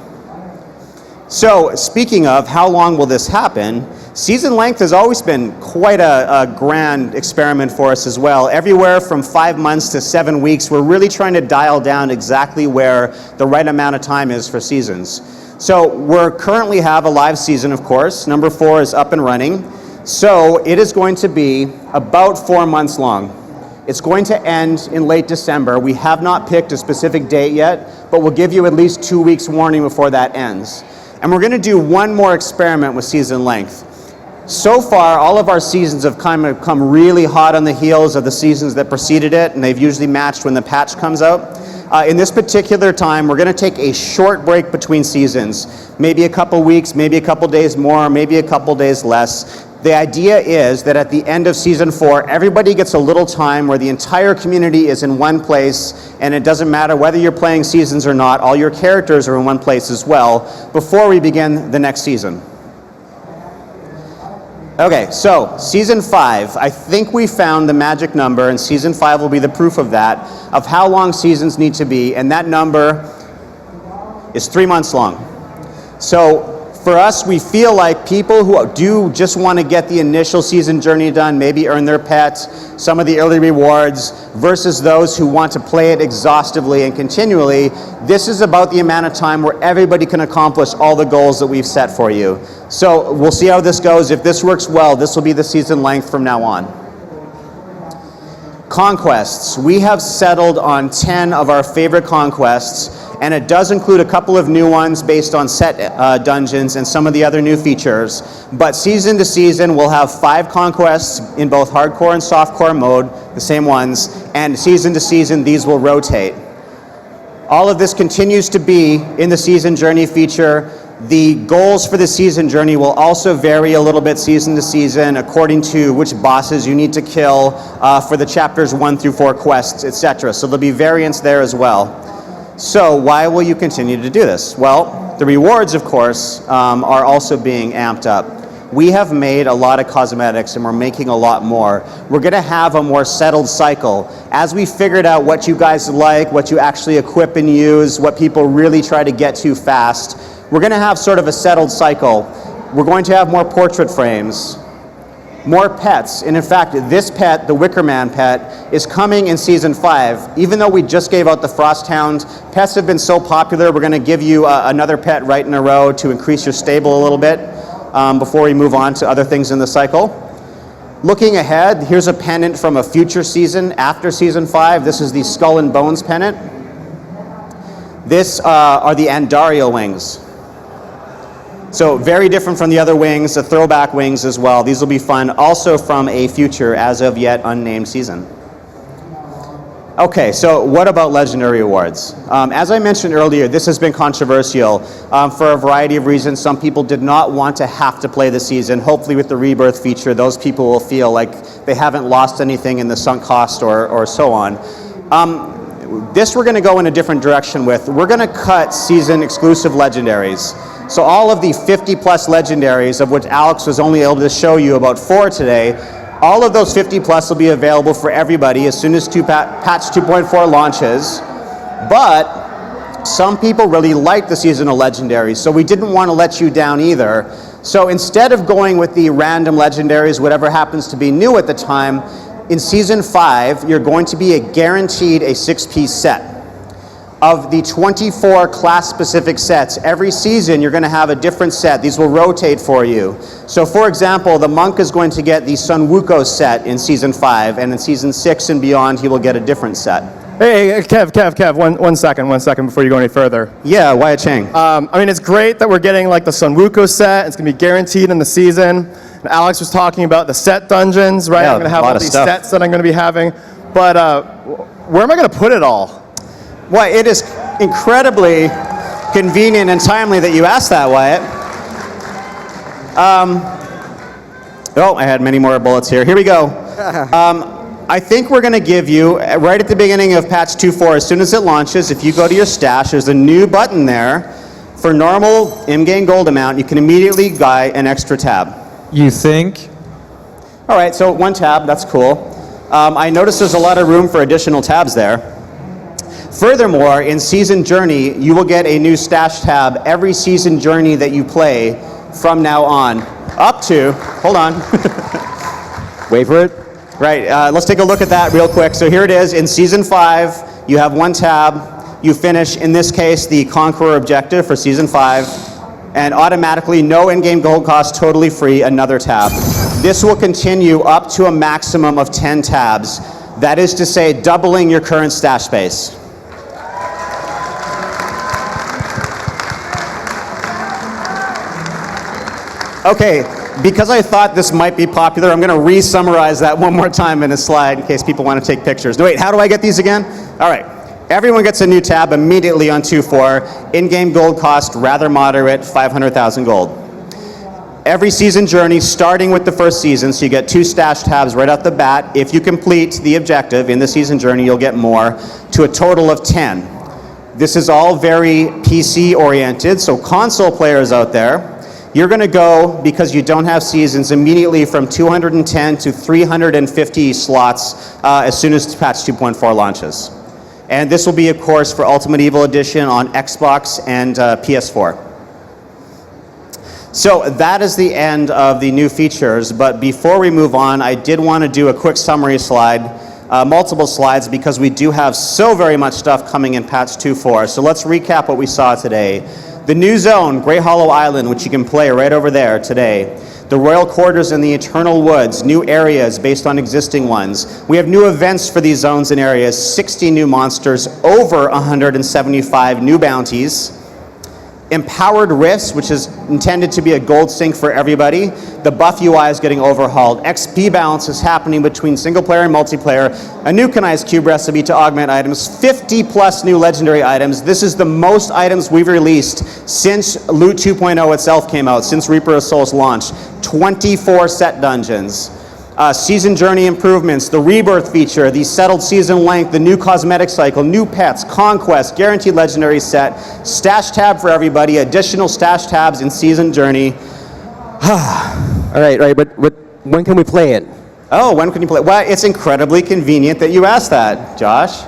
So speaking of how long will this happen, season length has always been quite a grand experiment for us as well. Everywhere from 5 months to 7 weeks, we're really trying to dial down exactly where the right amount of time is for seasons. So we currently have a live season, of course. Number 4 is up and running. So it is going to be about 4 months long. It's going to end in late December. We have not picked a specific date yet, but we'll give you at least 2 weeks warning before that ends. And we're going to do one more experiment with season length. So far, all of our seasons have kind of come really hot on the heels of the seasons that preceded it, and they've usually matched when the patch comes out. In this particular time, we're going to take a short break between seasons, maybe a couple weeks, maybe a couple days more, maybe a couple days less. The idea is that at the end of season 4, everybody gets a little time where the entire community is in one place, and it doesn't matter whether you're playing seasons or not, all your characters are in one place as well, before we begin the next season. Okay, so season 5, I think we found the magic number, and season 5 will be the proof of that, of how long seasons need to be, and that number is 3 months long. So for us, we feel like people who do just want to get the initial season journey done, maybe earn their pets, some of the early rewards, versus those who want to play it exhaustively and continually, this is about the amount of time where everybody can accomplish all the goals that we've set for you. So we'll see how this goes. If this works well, this will be the season length from now on. Conquests. We have settled on 10 of our favorite conquests, and it does include a couple of new ones based on set dungeons and some of the other new features. But season to season, we'll have 5 conquests in both hardcore and softcore mode, the same ones, and season to season, these will rotate. All of this continues to be in the season journey feature. The goals for the season journey will also vary a little bit season to season according to which bosses you need to kill for the chapters 1 through 4 quests, etc. So there'll be variance there as well. So why will you continue to do this? Well, the rewards, of course, are also being amped up. We have made a lot of cosmetics and we're making a lot more. We're going to have a more settled cycle. As we figured out what you guys like, what you actually equip and use, what people really try to get to fast, we're going to have sort of a settled cycle. We're going to have more portrait frames. more pets. And in fact, this pet, the Wickerman pet, is coming in Season 5. Even though we just gave out the Frosthound, pets have been so popular, we're going to give you another pet right in a row to increase your stable a little bit before we move on to other things in the cycle. Looking ahead, here's a pennant from a future season after Season 5. This is the Skull and Bones pennant. This are the Andario wings. So very different from the other wings, the throwback wings as well. These will be fun, also from a future as of yet unnamed season. Okay, so what about Legendary Awards? As I mentioned earlier, this has been controversial for a variety of reasons. Some people did not want to have to play the season. Hopefully with the Rebirth feature, those people will feel like they haven't lost anything in the sunk cost or so on. This we're going to go in a different direction with. We're going to cut season exclusive legendaries. So all of the 50 plus legendaries, of which Alex was only able to show you about 4 today, all of those 50 plus will be available for everybody as soon as patch 2.4 launches. But some people really like the seasonal legendaries, so we didn't want to let you down either. So instead of going with the random legendaries, whatever happens to be new at the time, in Season 5, you're going to be guaranteed a 6-piece set. Of the 24 class-specific sets, every season you're going to have a different set. These will rotate for you. So for example, the Monk is going to get the Sun Wukong set in Season 5, and in Season 6 and beyond, he will get a different set. Hey, Kev, one second before you go any further. Yeah, Wyatt Chang. I mean, it's great that we're getting like the Sun Wukong set. It's going to be guaranteed in the season. And Alex was talking about the set dungeons, right? Yeah, I'm going to have a lot all of these stuff. sets that I'm going to be having. But where am I going to put it all? Well, it is incredibly convenient and timely that you asked that, Wyatt. I had many more bullets here. Here we go. I think we're going to give you, right at the beginning of patch 2.4, as soon as it launches, if you go to your stash, there's a new button there. For normal in-game gold amount, you can immediately buy an extra tab. You think? All right, so 1 tab, that's cool. I noticed there's a lot of room for additional tabs there. Furthermore, in Season Journey, you will get a new stash tab every Season Journey that you play from now on. Up to, hold on. Wait for it. Right, let's take a look at that real quick. So here it is, in Season 5, you have 1 tab. You finish, in this case, the Conqueror objective for Season 5, and automatically, no in-game gold cost, totally free, another tab. This will continue up to a maximum of 10 tabs. That is to say, doubling your current stash space. Okay, because I thought this might be popular, I'm going to re-summarize that one more time in a slide in case people want to take pictures. No, wait, how do I get these again? All right, everyone gets a new tab immediately on 2.4. In-game gold cost, rather moderate, 500,000 gold. Every season journey, starting with the first season, so you get 2 stash tabs right off the bat. If you complete the objective in the season journey, you'll get more, to a total of 10. This is all very PC-oriented, so console players out there, you're going to go, because you don't have seasons, immediately from 210 to 350 slots as soon as patch 2.4 launches. And this will be, of course, for Ultimate Evil Edition on Xbox and PS4. So that is the end of the new features, but before we move on, I did want to do a quick summary slide, multiple slides, because we do have so very much stuff coming in patch 2.4. So let's recap what we saw today. The new zone, Grey Hollow Island, which you can play right over there today. The Royal Quarters in the Eternal Woods, new areas based on existing ones. We have new events for these zones and areas, 60 new monsters, over 175 new bounties. Empowered Rifts, which is intended to be a gold sink for everybody. The buff UI is getting overhauled. XP balance is happening between single player and multiplayer. A new Kanai's Cube recipe to augment items. 50 plus new legendary items. This is the most items we've released since Loot 2.0 itself came out, since Reaper of Souls launched. 24 set dungeons. Season journey improvements, the rebirth feature, the settled season length, the new cosmetic cycle, new pets, conquest, guaranteed legendary set, stash tab for everybody, additional stash tabs in season journey. All right, but when can we play it? Oh, when can you play? Well, it's incredibly convenient that you asked that, Josh.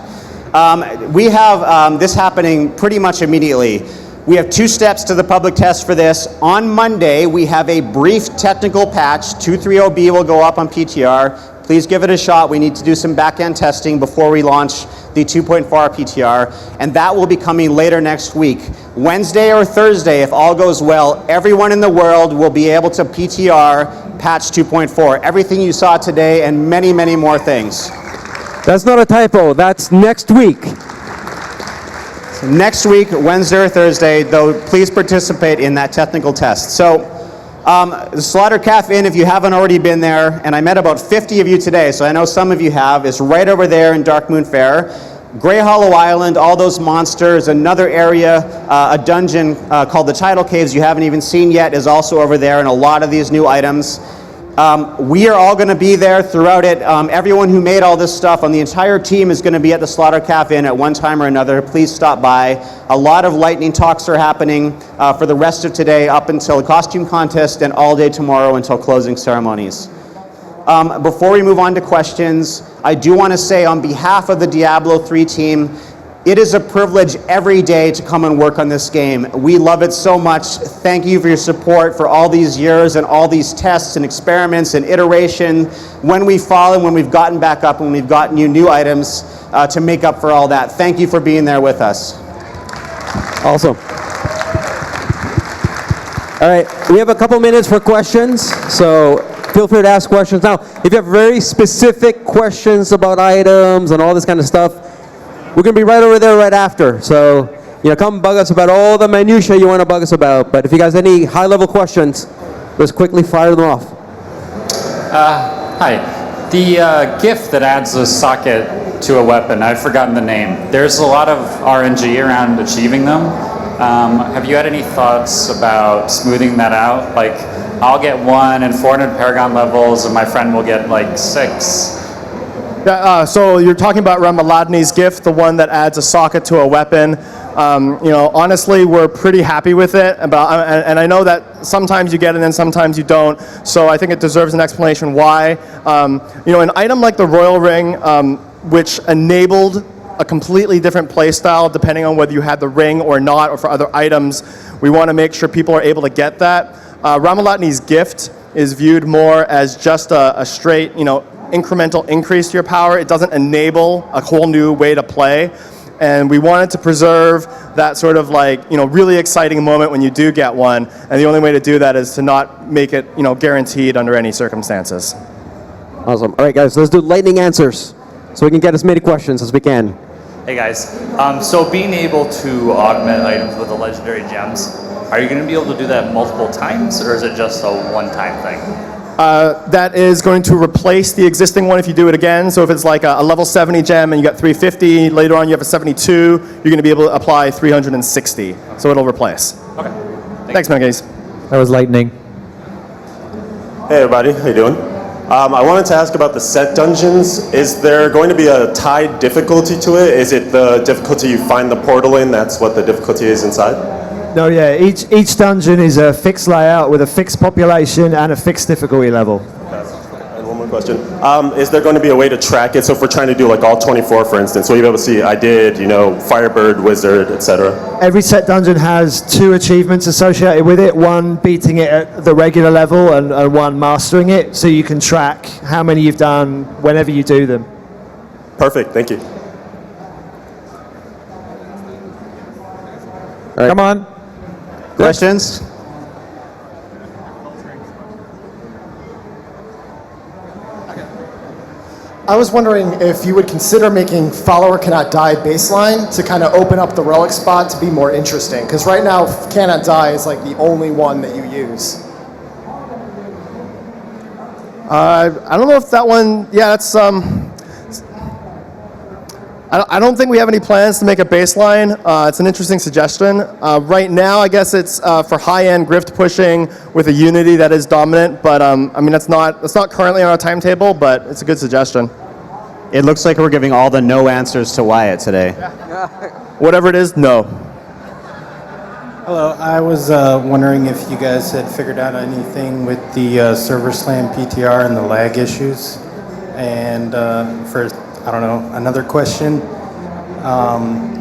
We have this happening pretty much immediately. We have 2 steps to the public test for this. On Monday, we have a brief technical patch. 230B will go up on PTR. Please give it a shot. We need to do some back-end testing before we launch the 2.4 PTR, and that will be coming later next week. Wednesday or Thursday, if all goes well, everyone in the world will be able to PTR patch 2.4. Everything you saw today and many, many more things. That's not a typo. That's next week. Next week, Wednesday or Thursday, though, please participate in that technical test. So, the Slaughter Cafe Inn, if you haven't already been there, and I met about 50 of you today, so I know some of you have, is right over there in Dark Moon Fair. Grey Hollow Island, all those monsters, another area, a dungeon called the Tidal Caves you haven't even seen yet is also over there, and a lot of these new items. We are all going to be there throughout it. Everyone who made all this stuff on the entire team is going to be at the Slaughter Cafe Inn at one time or another. Please stop by. A lot of lightning talks are happening for the rest of today up until the costume contest and all day tomorrow until closing ceremonies. Before we move on to questions, I do want to say on behalf of the Diablo 3 team, it is a privilege every day to come and work on this game. We love it so much. Thank you for your support for all these years and all these tests and experiments and iteration. When we've fallen, when we've gotten back up, when we've gotten you new items to make up for all that. Thank you for being there with us. Awesome. All right, we have a couple minutes for questions, so feel free to ask questions. Now, if you have very specific questions about items and all this kind of stuff, we're going to be right over there right after. So, come bug us about all the minutiae you want to bug us about. But if you guys have any high-level questions, let's quickly fire them off. Hi. The gift that adds a socket to a weapon, I've forgotten the name. There's a lot of RNG around achieving them. Have you had any thoughts about smoothing that out? Like, I'll get 1 and 400 Paragon levels, and my friend will get like 6. So you're talking about Ramaladni's gift, the one that adds a socket to a weapon. Honestly, we're pretty happy with it. And I know that sometimes you get it and sometimes you don't. So I think it deserves an explanation why. An item like the Royal Ring, which enabled a completely different play style depending on whether you had the ring or not, or for other items, we want to make sure people are able to get that. Ramaladni's gift is viewed more as just a straight, incremental increase to your power. It doesn't enable a whole new way to play. And we wanted to preserve that sort of really exciting moment when you do get one. And the only way to do that is to not make it, guaranteed under any circumstances. Awesome. All right, guys, let's do lightning answers so we can get as many questions as we can. Hey guys, so being able to augment items with the legendary gems, are you going to be able to do that multiple times, or is it just a one-time thing? That is going to replace the existing one if you do it again. So if it's like a level 70 gem and you got 350, later on you have a 72, you're going to be able to apply 360. So it'll replace. Okay. Thanks, Mangaze. That was lightning. Hey everybody, how you doing? I wanted to ask about the set dungeons. Is there going to be a tied difficulty to it? Is it the difficulty you find the portal in, that's what the difficulty is inside? No, yeah, each dungeon is a fixed layout with a fixed population and a fixed difficulty level. And one more question. Is there going to be a way to track it? So if we're trying to do like all 24, for instance, will you be able to see I did, Firebird, Wizard, etc.? Every set dungeon has 2 achievements associated with it, one beating it at the regular level and one mastering it, so you can track how many you've done whenever you do them. Perfect, thank you. All right. Come on. Questions? I was wondering if you would consider making follower cannot die baseline to kind of open up the relic spot to be more interesting. Because right now, cannot die is like the only one that you use. I don't know if that one, that's, I don't think we have any plans to make a baseline. It's an interesting suggestion. Right now, I guess it's for high-end grift pushing with a unity that is dominant, but that's not currently on our timetable, but it's a good suggestion. It looks like we're giving all the no answers to Wyatt today. Whatever it is, no. Hello, I was wondering if you guys had figured out anything with the server slam PTR and the lag issues. And for, another question,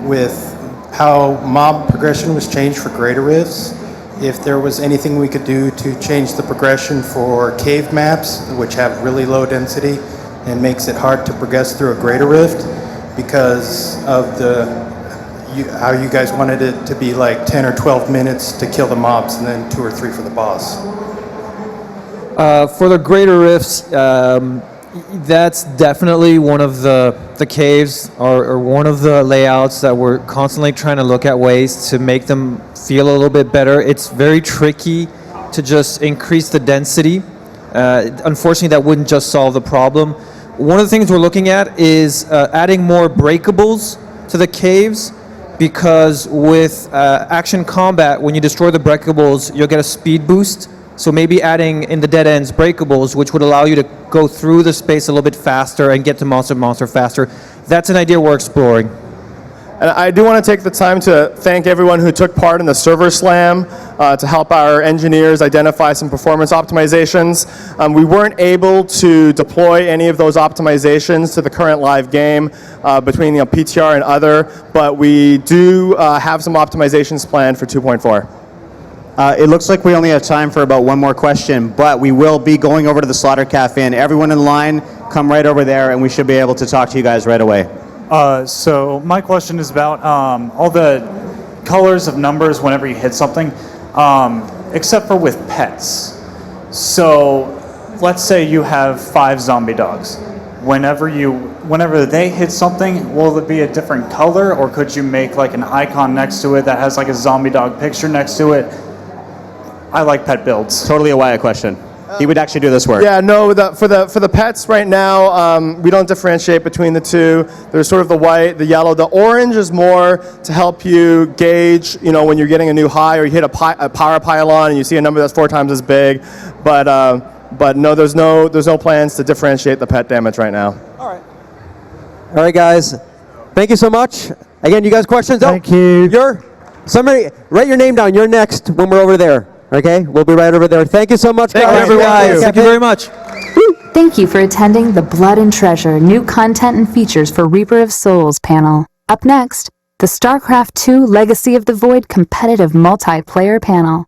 with how mob progression was changed for greater rifts. If there was anything we could do to change the progression for cave maps, which have really low density and makes it hard to progress through a greater rift because of how you guys wanted it to be like 10 or 12 minutes to kill the mobs and then 2 or 3 for the boss. For the greater rifts, that's definitely one of the caves or one of the layouts that we're constantly trying to look at ways to make them feel a little bit better. It's very tricky to just increase the density. Unfortunately, that wouldn't just solve the problem. One of the things we're looking at is adding more breakables to the caves, because with action combat, when you destroy the breakables, you'll get a speed boost. So maybe adding in the dead ends breakables, which would allow you to go through the space a little bit faster and get to monster faster. That's an idea we're exploring. And I do want to take the time to thank everyone who took part in the server slam to help our engineers identify some performance optimizations. We weren't able to deploy any of those optimizations to the current live game between PTR and other, but we do have some optimizations planned for 2.4. It looks like we only have time for about one more question, but we will be going over to the Slaughter Cafe, and everyone in line, come right over there, and we should be able to talk to you guys right away. So my question is about all the colors of numbers whenever you hit something, except for with pets. So let's say you have 5 zombie dogs. Whenever they hit something, will it be a different color, or could you make like an icon next to it that has like a zombie dog picture next to it? I like pet builds. Totally a Wyatt question. He would actually do this work. Yeah, no, for the pets right now, we don't differentiate between the two. There's sort of the white, the yellow. The orange is more to help you gauge, when you're getting a new high, or you hit a power pylon and you see a number that's 4 times as big. But no, there's no plans to differentiate the pet damage right now. All right, guys. Thank you so much. Again, you guys questions? Thank you. Somebody write your name down. You're next when we're over there. Okay, we'll be right over there. Thank you so much, guys. Thank you very much. Thank you for attending the Blood and Treasure New Content and Features for Reaper of Souls panel. Up next, the StarCraft II Legacy of the Void competitive multiplayer panel.